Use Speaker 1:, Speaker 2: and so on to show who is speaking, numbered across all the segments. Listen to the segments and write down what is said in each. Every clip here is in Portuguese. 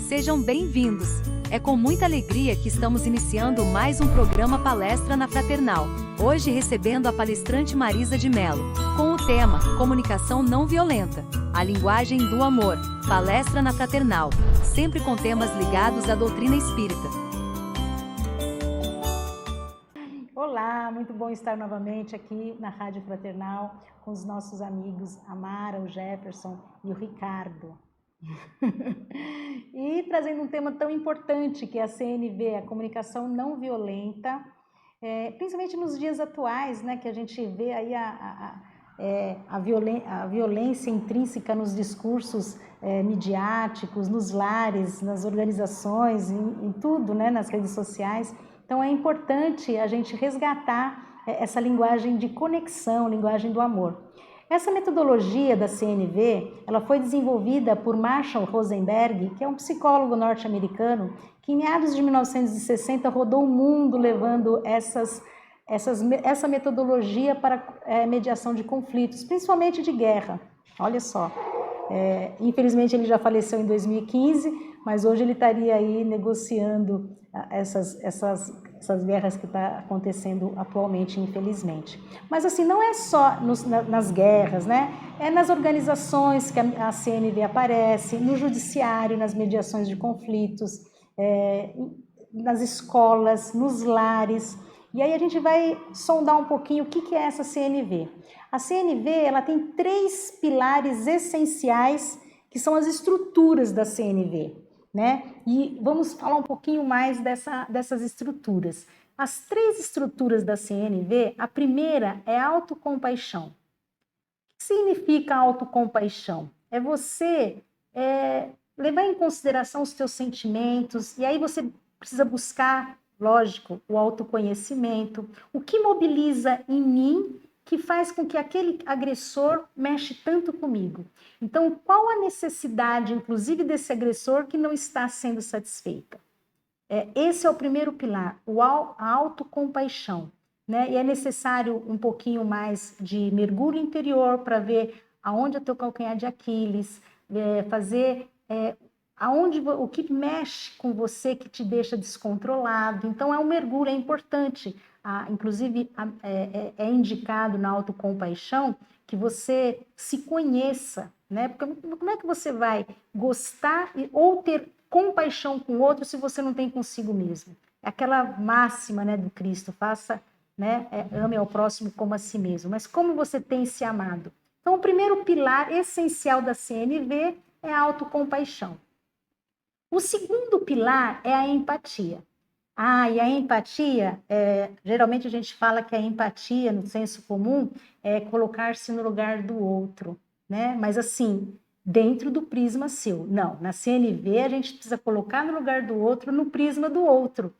Speaker 1: Sejam bem-vindos! É com muita alegria que estamos iniciando mais um programa Palestra na Fraternal. Hoje recebendo a palestrante Marisa de Mello, com o tema Comunicação Não Violenta, a linguagem do amor. Palestra na Fraternal, sempre com temas ligados à doutrina espírita.
Speaker 2: Olá, muito bom estar novamente aqui na Rádio Fraternal com os nossos amigos Amara, o Jefferson e o Ricardo. E trazendo um tema tão importante que é a CNV, a comunicação não violenta, principalmente nos dias atuais, né, que a gente vê aí a violência intrínseca nos discursos midiáticos, nos lares, nas organizações, em tudo, né, nas redes sociais. Então é importante a gente resgatar essa linguagem de conexão, linguagem do amor. Essa metodologia da CNV, ela foi desenvolvida por Marshall Rosenberg, que é um psicólogo norte-americano, que em meados de 1960 rodou o mundo levando essa metodologia para mediação de conflitos, principalmente de guerra. Olha só, infelizmente ele já faleceu em 2015, mas hoje ele estaria aí negociando essas guerras que estão acontecendo atualmente, infelizmente. Mas assim, não é só nas guerras, né? É nas organizações que a CNV aparece, no judiciário, nas mediações de conflitos, nas escolas, nos lares. E aí a gente vai sondar um pouquinho o que é essa CNV. A CNV, ela tem 3 pilares essenciais, que são as estruturas da CNV, né? E vamos falar um pouquinho mais dessas estruturas. As 3 estruturas da CNV, a primeira é a autocompaixão. O que significa autocompaixão? É você levar em consideração os teus sentimentos, e aí você precisa buscar, lógico, o autoconhecimento, o que mobiliza em mim que faz com que aquele agressor mexe tanto comigo. Então, qual a necessidade, inclusive, desse agressor que não está sendo satisfeita? Esse é o primeiro pilar, a autocompaixão, né? E é necessário um pouquinho mais de mergulho interior para ver aonde é o teu calcanhar de Aquiles, fazer o que mexe com você que te deixa descontrolado. Então, é um mergulho, é importante. Inclusive, é indicado na autocompaixão que você se conheça, né? Porque como é que você vai gostar ou ter compaixão com o outro se você não tem consigo mesmo? É aquela máxima, né, do Cristo, ame ao próximo como a si mesmo. Mas como você tem se amado? Então, o primeiro pilar essencial da CNV é a autocompaixão. O segundo pilar é a empatia. E a empatia, geralmente a gente fala que a empatia, no senso comum, é colocar-se no lugar do outro, né? Mas assim, dentro do prisma seu. Não, na CNV a gente precisa colocar no lugar do outro, no prisma do outro,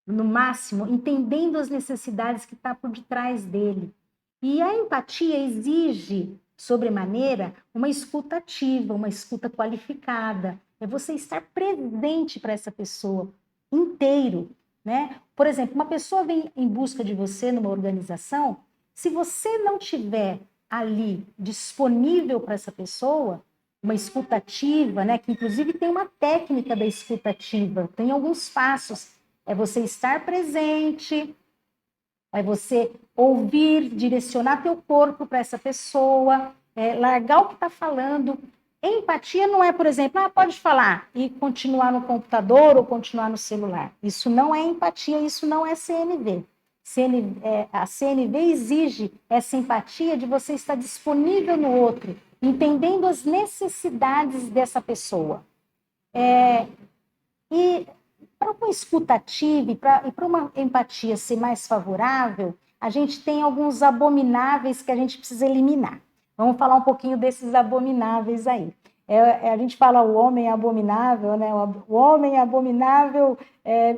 Speaker 2: no máximo, entendendo as necessidades que está por detrás dele. E a empatia exige, sobremaneira, uma escuta ativa, uma escuta qualificada. É você estar presente para essa pessoa, inteiro, né? Por exemplo, uma pessoa vem em busca de você numa organização, se você não tiver ali disponível para essa pessoa, uma escuta ativa, né? Que inclusive tem uma técnica da escuta ativa, tem alguns passos. É você estar presente, é você ouvir, direcionar teu corpo para essa pessoa, largar o que está falando. Empatia não é, por exemplo, pode falar e continuar no computador ou continuar no celular. Isso não é empatia, isso não é CNV. A CNV exige essa empatia de você estar disponível no outro, entendendo as necessidades dessa pessoa. E para uma escuta ativa e para uma empatia ser mais favorável, a gente tem alguns abomináveis que a gente precisa eliminar. Vamos falar um pouquinho desses abomináveis aí. A gente fala o homem abominável, né? O homem abominável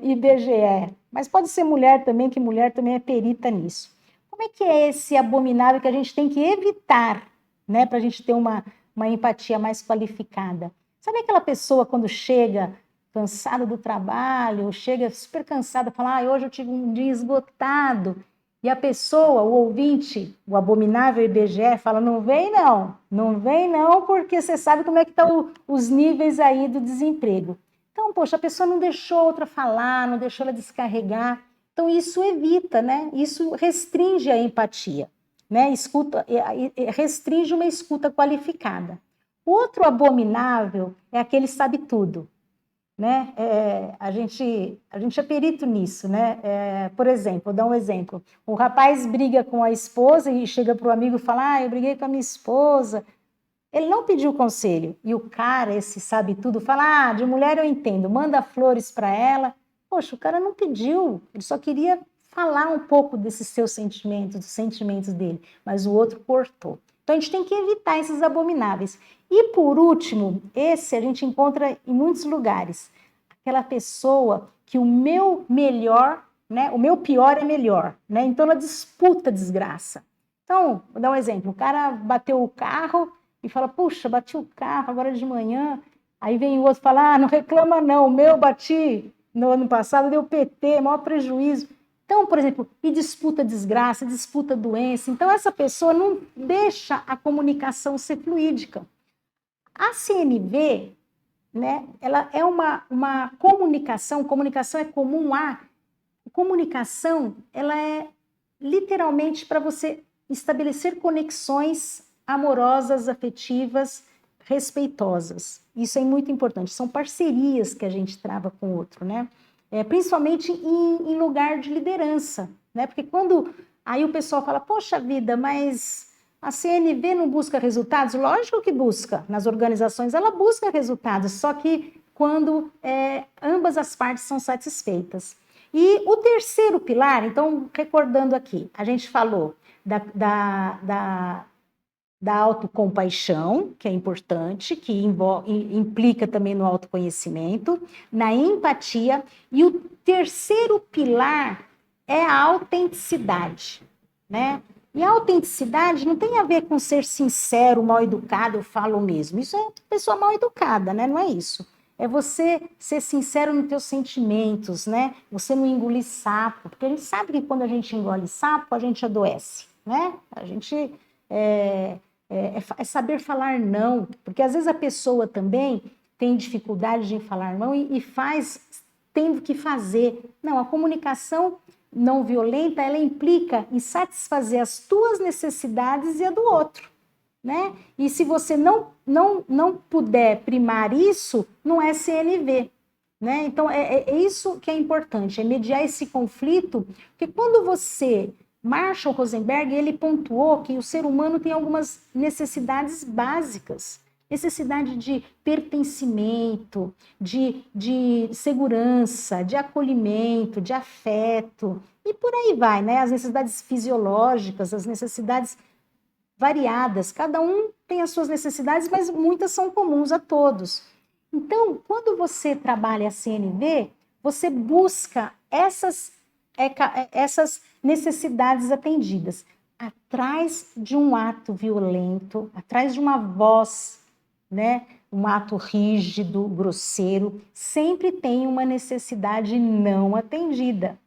Speaker 2: IBGE. Mas pode ser mulher também, que mulher também é perita nisso. Como é que é esse abominável que a gente tem que evitar, né? Para a gente ter uma empatia mais qualificada? Sabe aquela pessoa quando chega cansada do trabalho, chega super cansada, fala, hoje eu tive um dia esgotado. E a pessoa, o ouvinte, o abominável IBGE, fala, não vem não, porque você sabe como é que estão os níveis aí do desemprego. Então, poxa, a pessoa não deixou a outra falar, não deixou ela descarregar. Então, isso evita, né? Isso restringe a empatia, né? Restringe uma escuta qualificada. Outro abominável é aquele sabe tudo, né? A gente é perito nisso, né? Por exemplo, vou dar um exemplo. O rapaz briga com a esposa e chega para o amigo e fala: eu briguei com a minha esposa. Ele não pediu conselho. E o cara, esse sabe tudo, fala: de mulher eu entendo, manda flores para ela. Poxa, o cara não pediu, ele só queria falar um pouco desses seus sentimentos, dos sentimentos dele, mas o outro cortou. Então a gente tem que evitar esses abomináveis. E por último, esse a gente encontra em muitos lugares. Aquela pessoa que o meu melhor, né, o meu pior é melhor, né? Então ela disputa a desgraça. Então, vou dar um exemplo. O cara bateu o carro e fala: puxa, bati o carro agora de manhã. Aí vem o outro falar: não reclama não, o meu bati no ano passado, deu PT, maior prejuízo. Então, por exemplo, e disputa desgraça, disputa doença. Então, essa pessoa não deixa a comunicação ser fluídica. A CNV, né, ela é uma comunicação é comum a... Comunicação, ela é literalmente para você estabelecer conexões amorosas, afetivas, respeitosas. Isso é muito importante. São parcerias que a gente trava com o outro, né? Principalmente em lugar de liderança, né? Porque quando aí o pessoal fala: poxa vida, mas a CNV não busca resultados? Lógico que busca. Nas organizações ela busca resultados, só que quando ambas as partes são satisfeitas. E o terceiro pilar, então, recordando aqui, a gente falou da autocompaixão, que é importante, que implica também no autoconhecimento, na empatia, e o terceiro pilar é a autenticidade, né? E a autenticidade não tem a ver com ser sincero, mal educado, eu falo mesmo. Isso é pessoa mal educada, né? Não é isso. É você ser sincero nos teus sentimentos, né? Você não engolir sapo, porque a gente sabe que quando a gente engole sapo, a gente adoece, né? A gente é saber falar não, porque às vezes a pessoa também tem dificuldade de falar não e faz tendo que fazer. Não, a comunicação não violenta, ela implica em satisfazer as tuas necessidades e a do outro, né? E se você não puder primar isso, não é CNV, né? Então, é isso que é importante, é mediar esse conflito, porque quando você... Marshall Rosenberg, ele pontuou que o ser humano tem algumas necessidades básicas. Necessidade de pertencimento, de segurança, de acolhimento, de afeto, e por aí vai, né? As necessidades fisiológicas, as necessidades variadas. Cada um tem as suas necessidades, mas muitas são comuns a todos. Então, quando você trabalha a CNV, você busca essas necessidades atendidas. Atrás de um ato violento, atrás de uma voz, né, um ato rígido, grosseiro, sempre tem uma necessidade não atendida.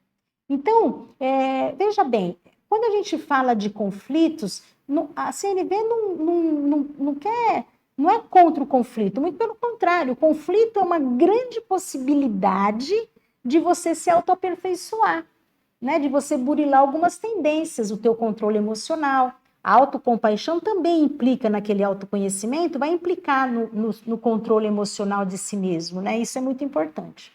Speaker 2: Então, veja bem, quando a gente fala de conflitos, a CNV não quer, não é contra o conflito, muito pelo contrário, o conflito é uma grande possibilidade de você se autoaperfeiçoar, né, de você burilar algumas tendências, o teu controle emocional. A autocompaixão também implica naquele autoconhecimento, vai implicar no controle emocional de si mesmo, né? Isso é muito importante.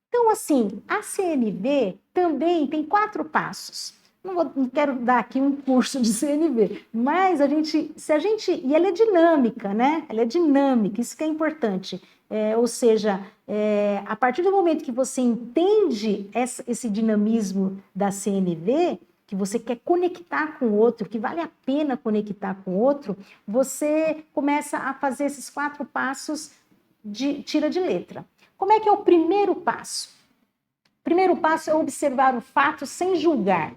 Speaker 2: Então, assim, a CNV também tem 4 passos. Não quero dar aqui um curso de CNV, mas e ela é dinâmica, né? Ela é dinâmica, isso que é importante. Ou seja, a partir do momento que você entende esse dinamismo da CNV, que você quer conectar com o outro, que vale a pena conectar com o outro, você começa a fazer esses 4 passos de tira de letra. Como é que é o primeiro passo? O primeiro passo é observar o fato sem julgar.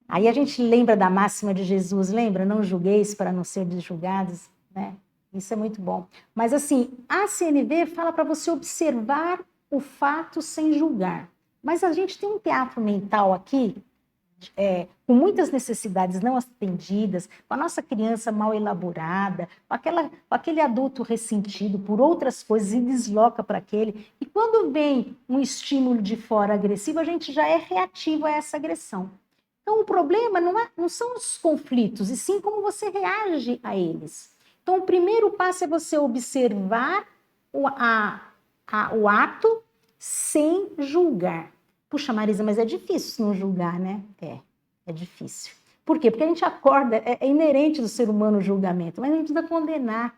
Speaker 2: Aí a gente lembra da máxima de Jesus, lembra? Não julgueis para não ser julgados, né? Isso é muito bom. Mas assim, a CNV fala para você observar o fato sem julgar. Mas a gente tem um teatro mental aqui, com muitas necessidades não atendidas, com a nossa criança mal elaborada, com aquele adulto ressentido por outras coisas e desloca para aquele. E quando vem um estímulo de fora agressivo, a gente já é reativo a essa agressão. Então, o problema não são os conflitos, e sim como você reage a eles. Então, o primeiro passo é você observar o ato sem julgar. Puxa, Marisa, mas é difícil não julgar, né? É difícil. Por quê? Porque a gente acorda, é inerente do ser humano o julgamento, mas a gente não precisa condenar,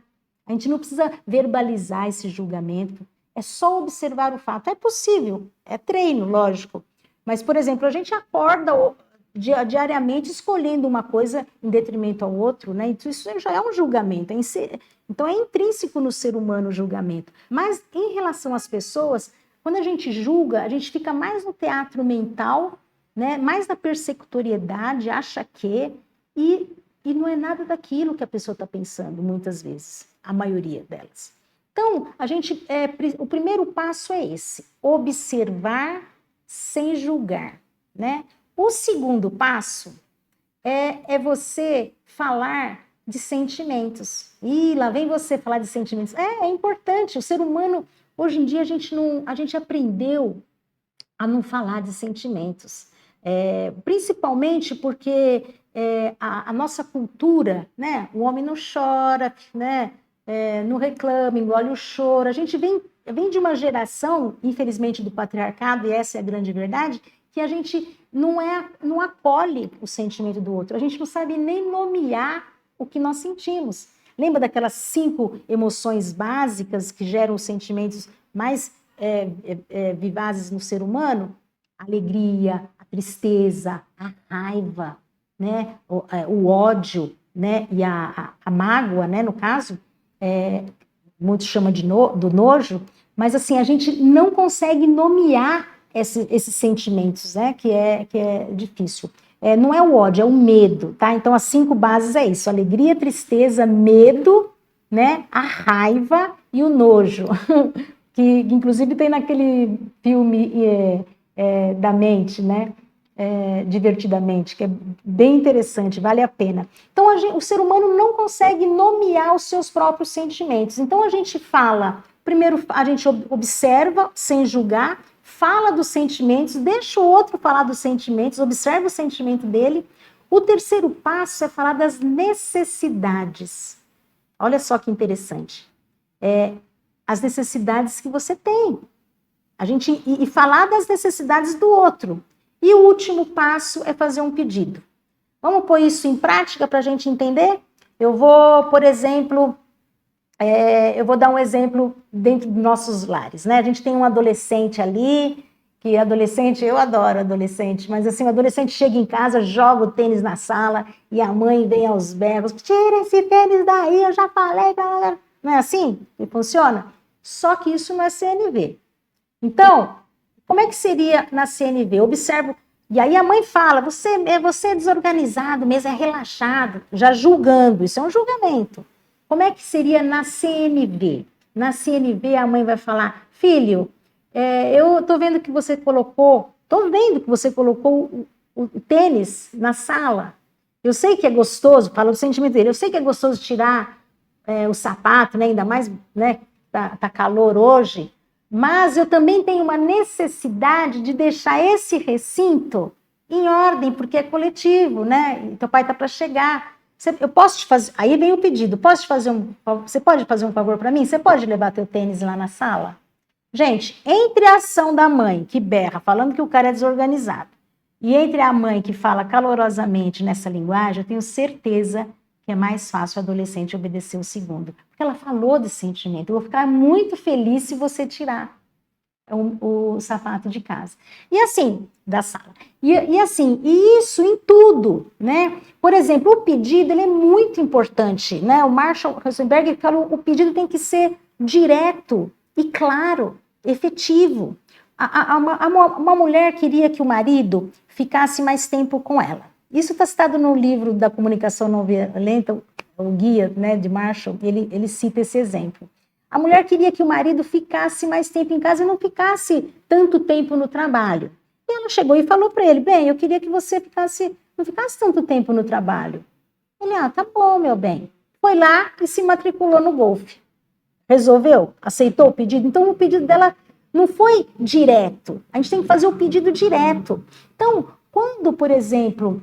Speaker 2: a gente não precisa verbalizar esse julgamento, é só observar o fato. É possível, é treino, lógico, mas, por exemplo, a gente acorda diariamente escolhendo uma coisa em detrimento ao outro, né? Então, isso já é um julgamento, então é intrínseco no ser humano o julgamento. Mas, em relação às pessoas, quando a gente julga, a gente fica mais no teatro mental, né? Mais na persecutoriedade, acha que, e não é nada daquilo que a pessoa está pensando, muitas vezes, a maioria delas. Então, o primeiro passo é esse, observar sem julgar, né? O segundo passo é você falar de sentimentos. E lá vem você falar de sentimentos. É importante, o ser humano, hoje em dia, a gente aprendeu a não falar de sentimentos. Principalmente porque a nossa cultura, né? O homem não chora, né? Não reclama, engole o choro. A gente vem de uma geração, infelizmente, do patriarcado, e essa é a grande verdade, que a gente não acolhe o sentimento do outro. A gente não sabe nem nomear o que nós sentimos. Lembra daquelas 5 emoções básicas que geram os sentimentos mais vivazes no ser humano? A alegria, a tristeza, a raiva, né? O ódio, né? E a mágoa, né? No caso, muitos chamam do nojo, mas assim, a gente não consegue nomear esses sentimentos, né? Que é difícil. Não é o ódio, é o medo, tá? Então, as 5 bases é isso: alegria, tristeza, medo, né? A raiva e o nojo. Que inclusive tem naquele filme da mente, né? Divertidamente, que é bem interessante, vale a pena. Então, o ser humano não consegue nomear os seus próprios sentimentos. Então, a gente fala, primeiro a gente observa sem julgar, fala dos sentimentos, deixa o outro falar dos sentimentos, observa o sentimento dele. O terceiro passo é falar das necessidades. Olha só que interessante. As necessidades que você tem. E falar das necessidades do outro. E o último passo é fazer um pedido. Vamos pôr isso em prática para a gente entender? Eu vou, por exemplo, eu vou dar um exemplo dentro dos nossos lares, né? A gente tem um adolescente ali, que adolescente, eu adoro adolescente, mas assim, o adolescente chega em casa, joga o tênis na sala e a mãe vem aos berros, tira esse tênis daí, eu já falei, não é assim que funciona? Só que isso não é CNV. Então, como é que seria na CNV? Observo, e aí a mãe fala, você é desorganizado mesmo, é relaxado, já julgando, isso é um julgamento. Como é que seria na CNV? Na CNV a mãe vai falar, filho, eu tô vendo que você colocou o tênis na sala, eu sei que é gostoso, fala do sentimento dele, eu sei que é gostoso tirar o sapato, né, ainda mais, né, tá calor hoje, mas eu também tenho uma necessidade de deixar esse recinto em ordem, porque é coletivo, né? Teu pai tá para chegar. Eu posso te fazer... Aí vem o pedido. Você pode fazer um favor para mim? Você pode levar teu tênis lá na sala? Gente, entre a ação da mãe que berra, falando que o cara é desorganizado, e entre a mãe que fala calorosamente nessa linguagem, eu tenho certeza que é mais fácil o adolescente obedecer o segundo. Porque ela falou desse sentimento. Eu vou ficar muito feliz se você tirar o sapato de casa. E assim, da sala. E assim, isso em tudo, né? Por exemplo, o pedido, ele é muito importante, né? O Marshall Rosenberg falou, o pedido tem que ser direto e claro, efetivo. Uma mulher queria que o marido ficasse mais tempo com ela. Isso está citado no livro da comunicação não violenta, o guia, né, de Marshall, ele cita esse exemplo. A mulher queria que o marido ficasse mais tempo em casa e não ficasse tanto tempo no trabalho. E ela chegou e falou para ele, bem, eu queria que você não ficasse tanto tempo no trabalho. Ele, tá bom, meu bem. Foi lá e se matriculou no golfe. Resolveu? Aceitou o pedido? Então, o pedido dela não foi direto. A gente tem que fazer o pedido direto. Então, quando, por exemplo,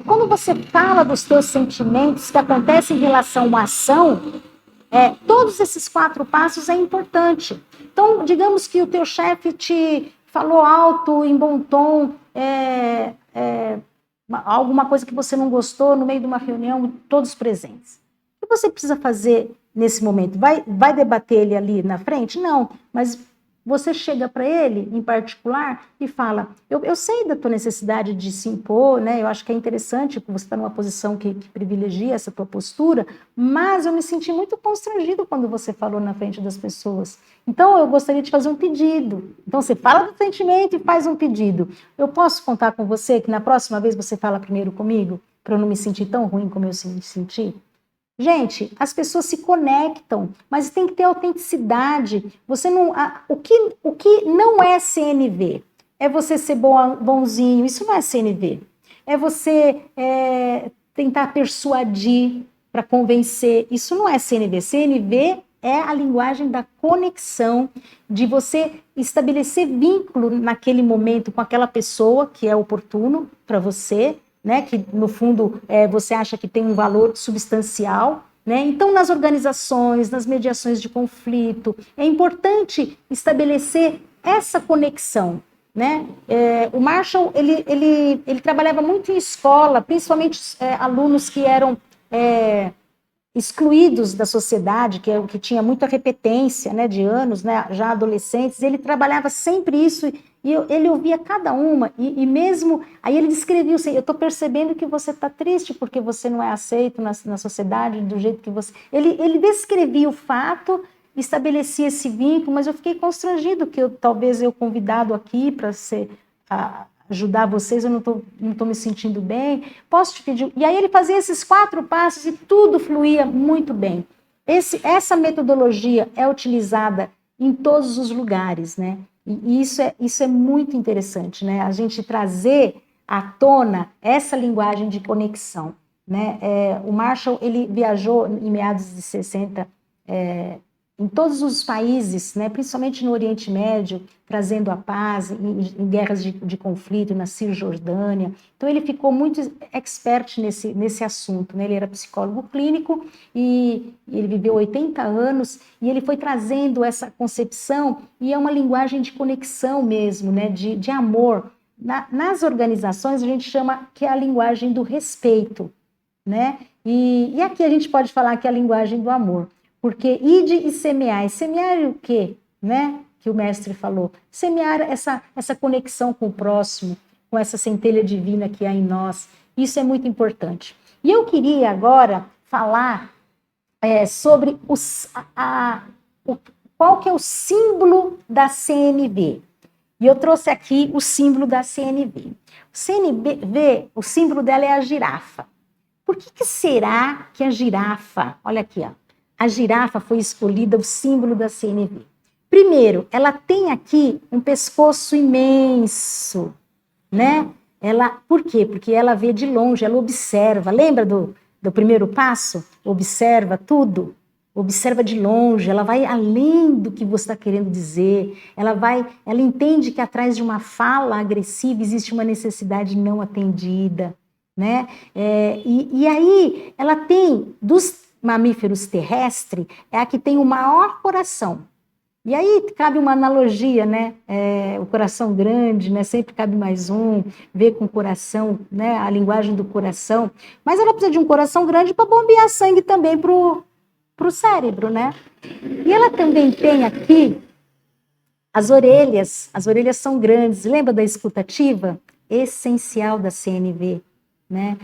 Speaker 2: quando você fala dos teus sentimentos que acontecem em relação a uma ação, todos esses 4 passos é importante. Então, digamos que o teu chefe te falou alto, em bom tom, alguma coisa que você não gostou no meio de uma reunião, todos presentes. O que você precisa fazer nesse momento? Vai debater ele ali na frente? Não, mas você chega para ele, em particular, e fala, eu sei da tua necessidade de se impor, né? Eu acho que é interessante que você está numa posição que privilegia essa tua postura, mas eu me senti muito constrangido quando você falou na frente das pessoas. Então, eu gostaria de fazer um pedido. Então, você fala do sentimento e faz um pedido. Eu posso contar com você que na próxima vez você fala primeiro comigo, para eu não me sentir tão ruim como eu me senti? Gente, as pessoas se conectam, mas tem que ter autenticidade. Você não, o que não é CNV? É você ser bonzinho, isso não é CNV. É você tentar persuadir para convencer, isso não é CNV. CNV é a linguagem da conexão, de você estabelecer vínculo naquele momento com aquela pessoa que é oportuno para você, né, que no fundo você acha que tem um valor substancial, né? Então, nas organizações, nas mediações de conflito, é importante estabelecer essa conexão, né? O Marshall ele trabalhava muito em escola, principalmente alunos que eram excluídos da sociedade, que tinha muita repetência, né, de anos, né, já adolescentes. Ele trabalhava sempre isso. E ele ouvia cada uma, e mesmo, aí ele descrevia assim, eu estou percebendo que você está triste porque você não é aceito na sociedade do jeito que você... Ele descrevia o fato, estabelecia esse vínculo, mas eu fiquei constrangido que talvez eu convidado aqui para ajudar vocês, eu não tô me sentindo bem, posso te pedir... E aí ele fazia esses 4 passos e tudo fluía muito bem. Essa metodologia é utilizada em todos os lugares, né? E isso é muito interessante, né? A gente trazer à tona essa linguagem de conexão, né? O Marshall, ele viajou em meados de 60 em todos os países, né? Principalmente no Oriente Médio, trazendo a paz em guerras de conflito, na Cisjordânia. Então, ele ficou muito expert nesse assunto, né? Ele era psicólogo clínico e ele viveu 80 anos e ele foi trazendo essa concepção, e é uma linguagem de conexão mesmo, né? De amor. Nas organizações, a gente chama que é a linguagem do respeito, né? E aqui a gente pode falar que é a linguagem do amor. Porque ide e semear. E semear o quê? Né? Que o mestre falou. Semear essa conexão com o próximo, com essa centelha divina que há em nós. Isso é muito importante. E eu queria agora falar sobre qual que é o símbolo da CNV. E eu trouxe aqui o símbolo da CNV. O símbolo dela é a girafa. Por que será que a girafa... Olha aqui, ó. A girafa foi escolhida o símbolo da CNV. Primeiro, ela tem aqui um pescoço imenso, né? Por quê? Porque ela vê de longe, ela observa. Lembra do primeiro passo? Observa tudo. Observa de longe, ela vai além do que você está querendo dizer. Ela entende que atrás de uma fala agressiva existe uma necessidade não atendida, né? E aí, ela tem, dos mamíferos terrestres, é a que tem o maior coração. E aí cabe uma analogia, né? O coração grande, né? Sempre cabe mais um, ver com o coração, né? A linguagem do coração. Mas ela precisa de um coração grande para bombear sangue também para o cérebro, né? E ela também tem aqui as orelhas são grandes. Lembra da escutativa? Essencial da CNV. Né?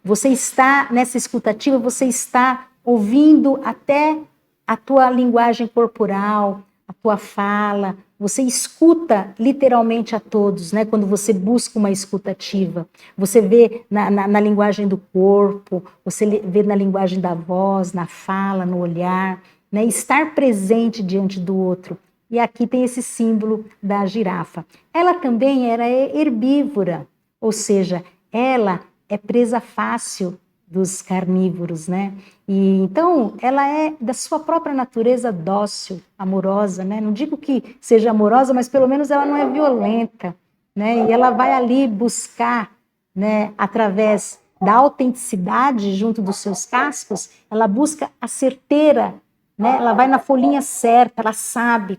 Speaker 2: Você está nessa escutativa, você está ouvindo até a tua linguagem corporal, a tua fala, você escuta literalmente a todos, né? Quando você busca uma escutativa, você vê na linguagem do corpo, você vê na linguagem da voz, na fala, no olhar, né? Estar presente diante do outro. e aqui tem esse símbolo da girafa. Ela também era herbívora, ou seja, ela é presa fácil dos carnívoros, né? E então ela é da sua própria natureza dócil, amorosa, né? Não digo que seja amorosa, mas pelo menos ela não é violenta, né? E ela vai ali buscar, né, através da autenticidade junto dos seus cascos, ela busca a certeira, né? Ela vai na folhinha certa, ela sabe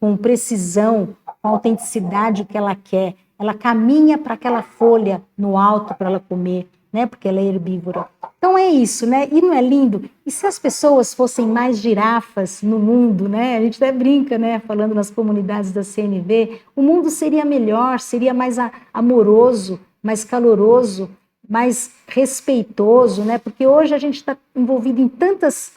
Speaker 2: com precisão, com autenticidade o que ela quer. Ela caminha para aquela folha no alto para ela comer, né? Porque ela é herbívora. Então é isso, né? E não é lindo? E se as pessoas fossem mais girafas no mundo, né? A gente até brinca, né? Falando nas comunidades da CNV, o mundo seria melhor, seria mais amoroso, mais caloroso, mais respeitoso, né? Porque hoje a gente está envolvido em tantas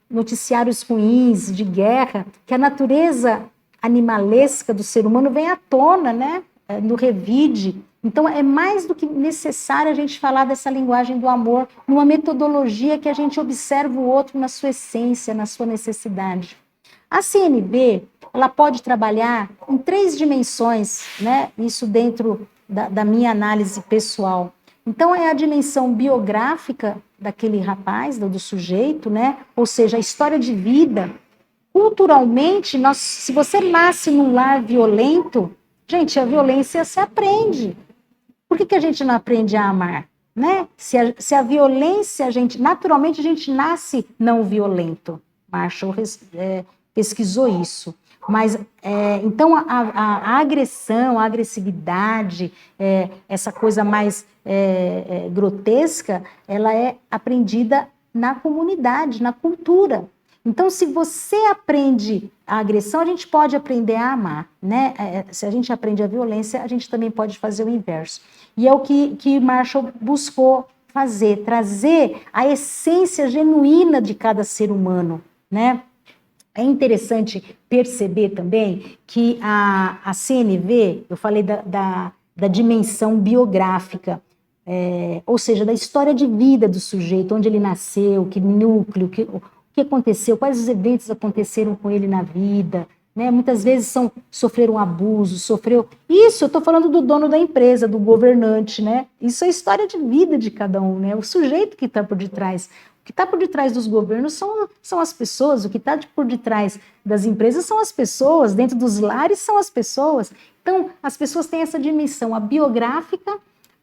Speaker 2: noticiários ruins de guerra, que a natureza animalesca do ser humano vem à tona, né? No revide. Então, é mais do que necessário a gente falar dessa linguagem do amor, numa metodologia que a gente observa o outro na sua essência, na sua necessidade. A CNV, ela pode trabalhar em 3 dimensões, né? Isso dentro da minha análise pessoal. Então, é a dimensão biográfica daquele rapaz, do sujeito, né? Ou seja, a história de vida. Culturalmente, se você nasce num lar violento, gente, a violência se aprende. Por que a gente não aprende a amar? Né? Se a violência, naturalmente a gente nasce não violento. Marshall pesquisou isso. Mas, então, a agressão, a agressividade, essa coisa mais grotesca, ela é aprendida na comunidade, na cultura. Então, se você aprende a agressão, a gente pode aprender a amar, né? Se a gente aprende a violência, a gente também pode fazer o inverso. E é o que Marshall buscou fazer, trazer a essência genuína de cada ser humano, né? É interessante perceber também que a CNV, eu falei da dimensão biográfica, ou seja, da história de vida do sujeito, onde ele nasceu, que núcleo, o que aconteceu, quais os eventos aconteceram com ele na vida, né? Muitas vezes sofreram abuso, Isso, eu estou falando do dono da empresa, do governante, né? Isso é a história de vida de cada um, né? O sujeito que está por detrás. O que está por detrás dos governos são as pessoas, o que está por detrás das empresas são as pessoas, dentro dos lares são as pessoas. Então, as pessoas têm essa dimensão, a biográfica,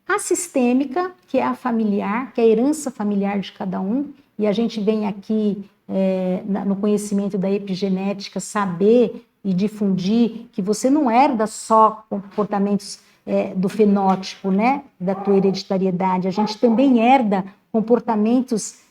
Speaker 2: a sistêmica, que é a familiar, que é a herança familiar de cada um, e a gente vem aqui no conhecimento da epigenética saber e difundir que você não herda só comportamentos do fenótipo, né, da tua hereditariedade, a gente também herda comportamentos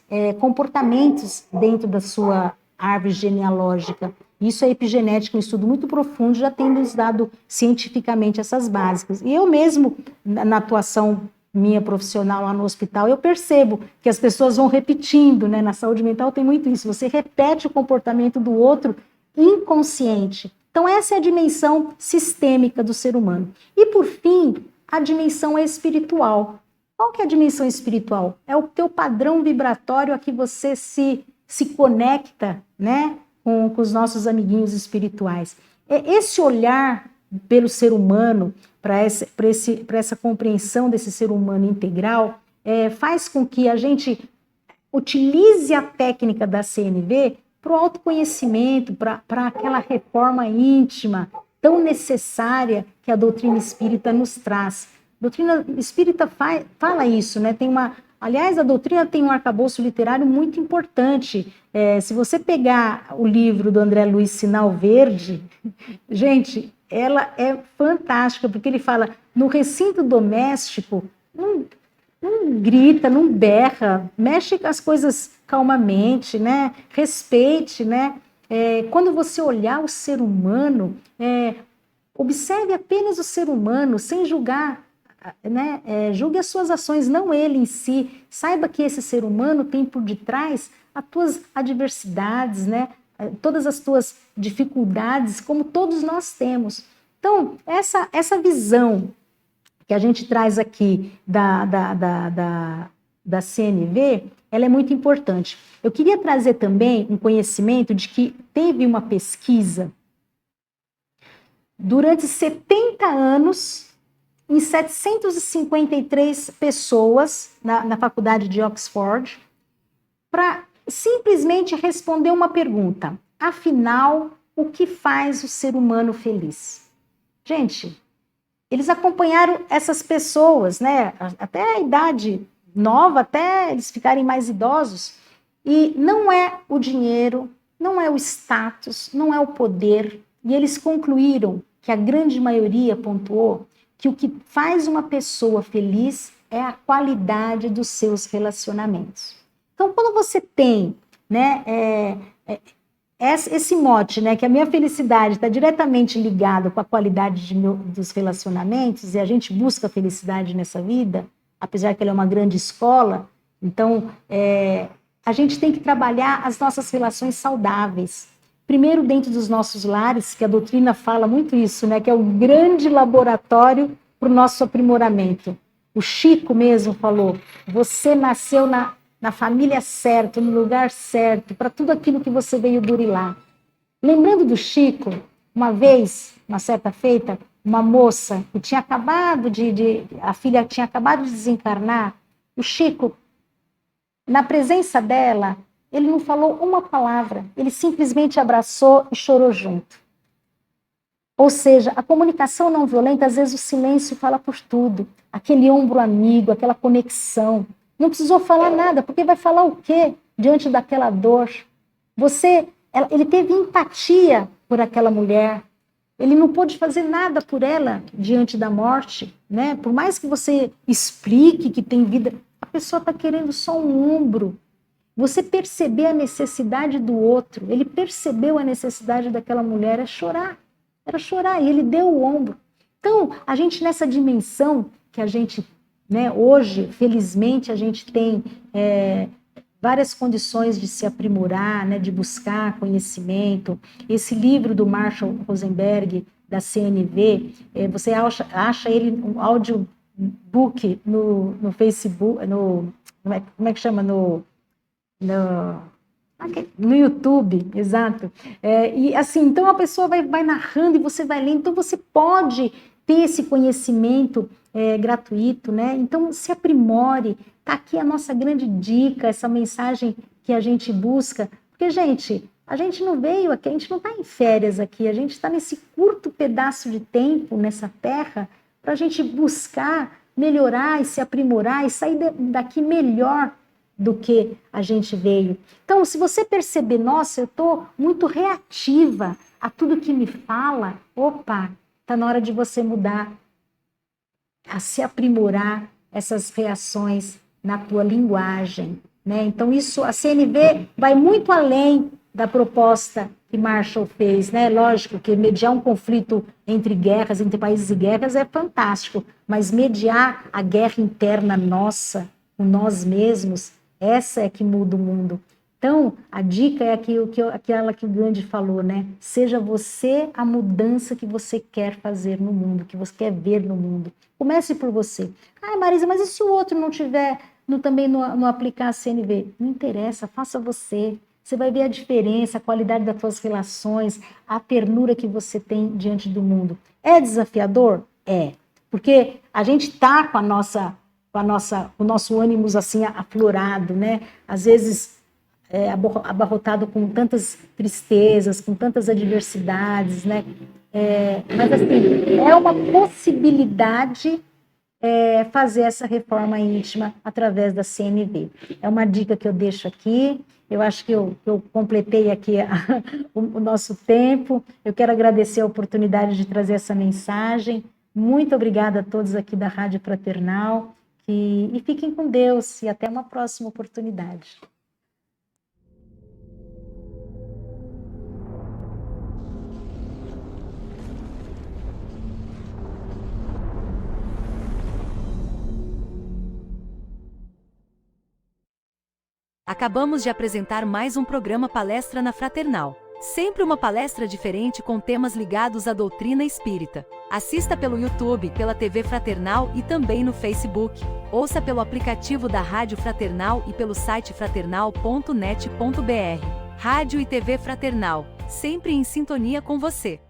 Speaker 2: dentro da sua árvore genealógica. Isso é epigenética, um estudo muito profundo, já tem nos dado cientificamente essas básicas. E eu mesmo, na atuação minha profissional lá no hospital, eu percebo que as pessoas vão repetindo, né? Na saúde mental tem muito isso, você repete o comportamento do outro inconsciente. Então essa é a dimensão sistêmica do ser humano. E por fim, a dimensão espiritual. Qual que é a dimensão espiritual? É o teu padrão vibratório a que você se conecta, né? Com os nossos amiguinhos espirituais. Esse olhar pelo ser humano, para essa compreensão desse ser humano integral, faz com que a gente utilize a técnica da CNV para o autoconhecimento, para aquela reforma íntima tão necessária que a doutrina espírita nos traz. A doutrina espírita fala isso, né? Aliás, a doutrina tem um arcabouço literário muito importante. Se você pegar o livro do André Luiz, Sinal Verde, gente, ela é fantástica, porque ele fala, no recinto doméstico, não grita, não berra, mexe com as coisas calmamente, né? Respeite, né? Quando você olhar o ser humano, observe apenas o ser humano, sem julgar, né? Julgue as suas ações, não ele em si. Saiba que esse ser humano tem por detrás as tuas adversidades, né? Todas as tuas dificuldades, como todos nós temos. Então, essa visão que a gente traz aqui da CNV, ela é muito importante. Eu queria trazer também um conhecimento de que teve uma pesquisa durante 70 anos em 753 pessoas na faculdade de Oxford, para simplesmente responder uma pergunta. Afinal, o que faz o ser humano feliz? Gente, eles acompanharam essas pessoas, né, até a idade nova, até eles ficarem mais idosos, e não é o dinheiro, não é o status, não é o poder, e eles concluíram que a grande maioria pontuou que o que faz uma pessoa feliz é a qualidade dos seus relacionamentos. Então, quando você tem, né, esse mote, né, que a minha felicidade está diretamente ligada com a qualidade dos relacionamentos, e a gente busca felicidade nessa vida, apesar que ela é uma grande escola, então a gente tem que trabalhar as nossas relações saudáveis. Primeiro, dentro dos nossos lares, que a doutrina fala muito isso, né, que é o grande laboratório para o nosso aprimoramento. O Chico mesmo falou, você nasceu na família certa, no lugar certo, para tudo aquilo que você veio burilar. Lembrando do Chico, uma vez, uma certa feita, uma moça que tinha acabado a filha tinha acabado de desencarnar, o Chico, na presença dela, ele não falou uma palavra, ele simplesmente abraçou e chorou junto. Ou seja, a comunicação não violenta, às vezes o silêncio fala por tudo. Aquele ombro amigo, aquela conexão. Não precisou falar nada, porque vai falar o quê diante daquela dor? Ele teve empatia por aquela mulher. Ele não pôde fazer nada por ela diante da morte, né? Por mais que você explique que tem vida, a pessoa está querendo só um ombro. Você perceber a necessidade do outro, ele percebeu a necessidade daquela mulher, era chorar, e ele deu o ombro. Então, a gente nessa dimensão que a gente, né, hoje, felizmente, a gente tem várias condições de se aprimorar, né, de buscar conhecimento. Esse livro do Marshall Rosenberg, da CNV, você acha ele um audiobook no Facebook, como é que chama? No YouTube, exato. E assim, então a pessoa vai narrando e você vai lendo, então você pode ter esse conhecimento gratuito, né? Então se aprimore, tá aqui a nossa grande dica, essa mensagem que a gente busca, porque, gente, a gente não veio aqui, a gente não está em férias aqui, a gente está nesse curto pedaço de tempo nessa terra para a gente buscar melhorar e se aprimorar e sair daqui melhor do que a gente veio. Então, se você perceber, nossa, eu estou muito reativa a tudo que me fala, opa, está na hora de você mudar, a se aprimorar essas reações na tua linguagem, né? Então, a CNV vai muito além da proposta que Marshall fez, né? Lógico que mediar um conflito entre países e guerras é fantástico, mas mediar a guerra interna nossa, com nós mesmos, essa é que muda o mundo. Então, a dica é aquela que o Gandhi falou, né? Seja você a mudança que você quer fazer no mundo, que você quer ver no mundo. Comece por você. Ah, Marisa, mas e se o outro não tiver, também não aplicar a CNV? Não interessa, faça você. Você vai ver a diferença, a qualidade das suas relações, a ternura que você tem diante do mundo. É desafiador? É. Porque a gente está com o nosso ânimo assim aflorado, né? Às vezes abarrotado com tantas tristezas, com tantas adversidades, né? Mas assim, é uma possibilidade fazer essa reforma íntima através da CNV. É uma dica que eu deixo aqui. Eu acho que eu completei aqui o nosso tempo. Eu quero agradecer a oportunidade de trazer essa mensagem. Muito obrigada a todos aqui da Rádio Fraternal. E fiquem com Deus e até uma próxima oportunidade.
Speaker 1: Acabamos de apresentar mais um programa Palestra na Fraternal. Sempre uma palestra diferente com temas ligados à doutrina espírita. Assista pelo YouTube, pela TV Fraternal e também no Facebook. Ouça pelo aplicativo da Rádio Fraternal e pelo site fraternal.net.br. Rádio e TV Fraternal, sempre em sintonia com você.